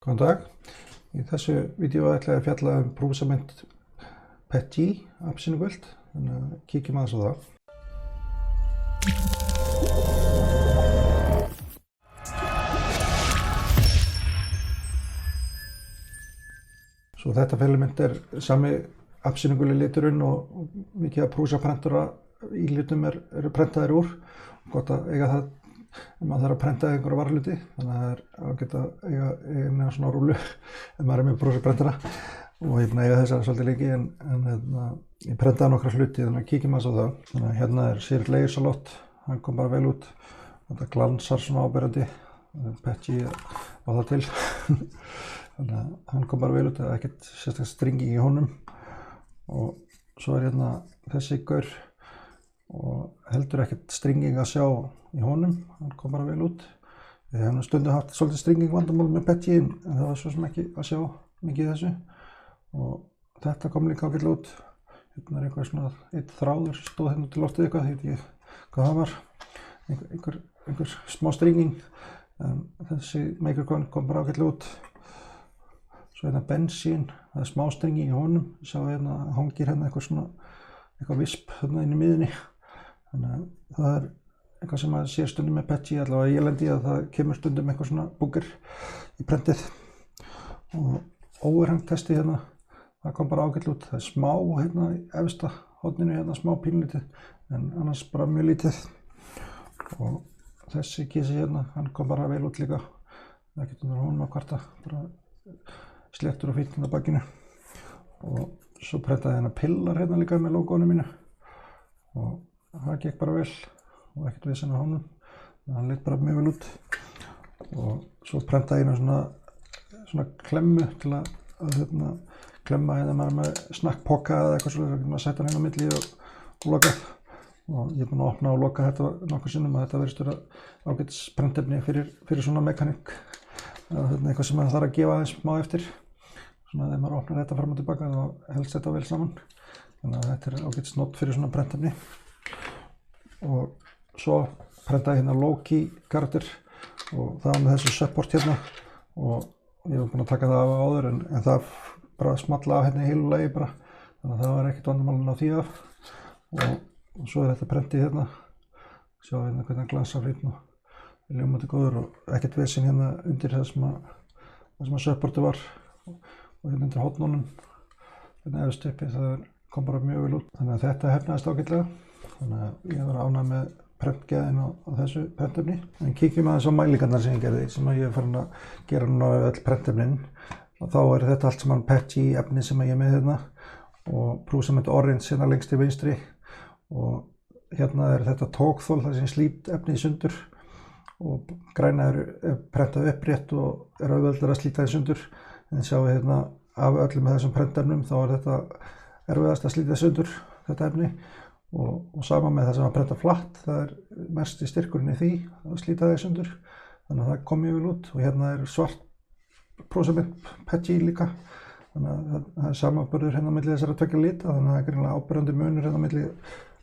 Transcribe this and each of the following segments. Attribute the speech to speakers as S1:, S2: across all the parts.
S1: Góðan dag. Í þessu vídeó ætla ég að fjalla Prusament PET-G appelsínugult, þannig að kíkjum aðeins á það. Svo þetta filament sami appelsínuguli liturinn og mikið af Prusa-prentura ílitum eru prentaðir úr. Gott að eiga það ef maður þarf að prenta einhverja varahluti, þannig að það ágætt að eiga svona rúlu ef maður með Prusa-prentara. Og ég er búinn að eiga þessa svolítið lengi en ég prentaði nokkra hluti, þannig að kíkjum aðeins á það. Þannig að hérna Cyril Leirsalot, hann kom bara vel út. Þetta glansar svona áberandi, PET-G á það til. Þannig að hann kom bara vel út, það ekkert sérstaklega stringing í honum. Og svo hérna þessi gaur og heldur ekkert stringing að sjá í honum, hann kom bara vel út. Ég hef stundum haft svolítið stringing vandamál með PET-G en það var svo sem ekki að sjá mikið í þessu. Og þetta kom líka ágætlega út. Hérna einhver svona einn þráður sem stóð hérna til loftið eitthvað, ég veit ekki hvað það var. Einhver smá stringing, en þessi microcone kom bara ágætlega út. Svo hérna bensín, það smá stringing í honum. Ég sá hérna hangir hérna eitthvað visp hérna inn í miðunni. Þannig að það eitthvað sem maður sér stundum með PET-G, allavega ég lendi í að það kemur stundum eitthvað svona búger í prentið. Og overhang testi hérna, það kom bara ágætlega út. Það smá hérna í efsta horninu hérna, smá pínlítið, en annars bara mjög lítið. Og þessi kísi hérna, hann kom bara vel út líka. Það getur undir honum að kvarta, bara sléttur og fínt hérna bakinu. Og svo prentaði hérna pillar hérna líka með logoinu mínu. Og það gekk bara vel og ekkert vesen á honum. Hann leit bara mjög vel út. Og svo prentaði ég svona klemmu til að klemma hérna maður með snakkpoka eða eitthvað svolítið, maður setja hann hérna á milli og lokað. Og ég er búinn að opna og loka þetta nokkur sinnum og þetta virðist vera ágætis prentefni fyrir svona mekaník. Eitthvað sem maður þarf að gefa aðeins smá eftir. Svona þegar maður opnar þetta fram og tilbaka þá helst þetta vel saman. Þannig að þetta ágætis nott fyrir svona prentefni. Og svo prentaði hérna low-key karakter og það var með þessu support hérna og ég var búinn að taka það af áður en það bara smalla af hérna í heilu lagi bara, þannig að það var ekkert vandamálinn á því af. Og svo þetta prentið hérna, sjá hérna hvernig hann glansar fínt og ljómandi góður og ekkert vesen hérna undir það sem að supportið var og hérna undir hornunum, hérna efst uppi, það kom bara mjög vel út. Þannig að þetta hefnaðist ágætlega, þannig að ég var ánægður með prentgeðin á þessu prentefni. En kíkjum aðeins á mælingarnar sem ég gerði, sem ég er farin að gera núna á öll prentefnin. Og þá þetta allt saman PET-G efni sem ég er með hérna og Prusament Orange hérna lengst til vinstri og hérna þetta tókþol, það sem slít efni í sundur og græna prentað upprétt og auðveldara að slíta í sundur. En sjáum við hérna af öllum með þessum prentefnum þá þetta erfiðast að slíta í sundur, þetta efni. Og sama með það sem að prenta flatt, það mest í styrkurinn í því að slíta það í sundur. Þannig að það kom mjög vel út og hérna svart Prusament PET-G líka. Þannig að það samanburður hérna milli þessara tveggja lita, þannig að það greinilega áberandi munur hérna milli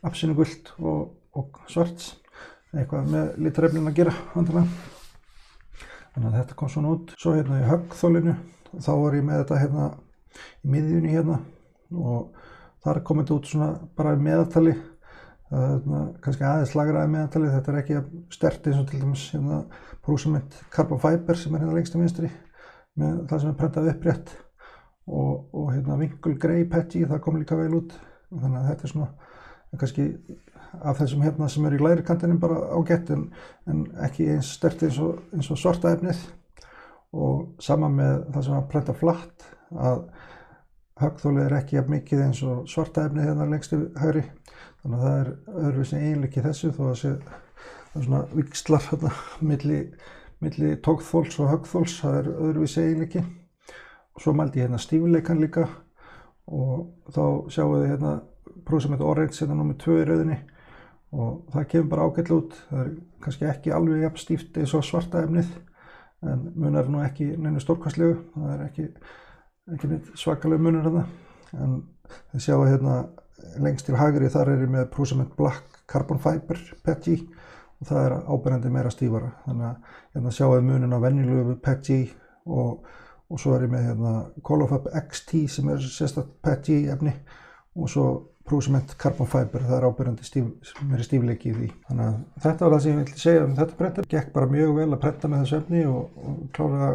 S1: appelsínugult og svarts. Eitthvað með litarefnin að gera, vandalega. Þannig að þetta kom svona út. Svo hérna í höggþolinu, þá var ég með þetta hérna í miðjunni hérna og þar kom þetta út svona bara í meðaltali, kannski aðeins lagraði meðaltali. Þetta ekki sterkt eins og til dæmis hérna Prusament Carbon Fiber sem hérna lengst til vinstri með það sem prentað upprétt og hérna Winkle Grey PET-G, það kom líka vel út. Þannig að þetta svona kannski af þessum hérna sem í lægri kantinum bara ágætt en ekki eins sterkt eins og svarta efnið. Og sama með það sem að prenta flatt, að höggþolið ekki jafn mikið eins og svarta efnið hérna lengst til hægri. Þannig að það öðruvísi eiginleiki þessu þó að það svona víxlar hérna milli tókþols og höggþols, það öðruvísi eiginleiki. Og svo mældi ég hérna stífleikann líka og þá sjáum við hérna Prusament Orange hérna númer 2 í rauðinni og það kemur bara ágætlega út. Það kannski ekki alveg jafn stíft eins og svarta efnið en munar nú ekki neinu stórkostlegu, það ekki neitt svakalega munur hérna. En þið sjáum hérna lengst til hægri, þar ég með Prusament Black Carbon Fiber PET-G og það áberandi meira stífara. Þannig að hérna sjáum við munin á venjulegu PET-G og og svo ég með hérna Colorfab XT sem sérstakt PETG efni og svo Prusament Carbon Fiber, það áberandi meiri stífleiki í því. Þannig að þetta var það sem ég vildi segja þetta prentar. Gekk bara mjög vel að prenta með þessu efni og klárlega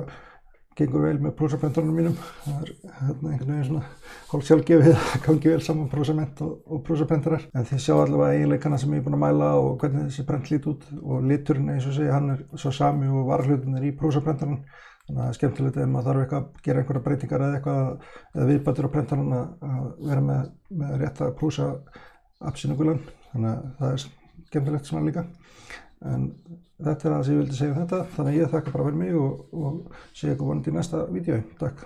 S1: gengur vel með Prusa-prenturunum mínum. Það einhvern veginn svona hálf sjálfgefið að gangi vel saman Prusament og Prusa-prenturar. En þið sjá allavega eiginleikana sem ég búinn að mæla og hvernig þessi prent lít út og liturinn eins og segja, hann svo sami og varahlutirnir í Prusa-prenturinn. Þannig að það skemmtilegt ef maður þarf eitthvað að gera einhverja breytingar eða viðbætur á prentarinn að vera með rétta Prusa appsýningulan. Þannig að það skemmtilegt svona líka. En þetta það sem ég vildi segja þetta. Þannig að ég þakka bara fyrir mig og sé ykkur vonandi í næsta vídeói. Takk.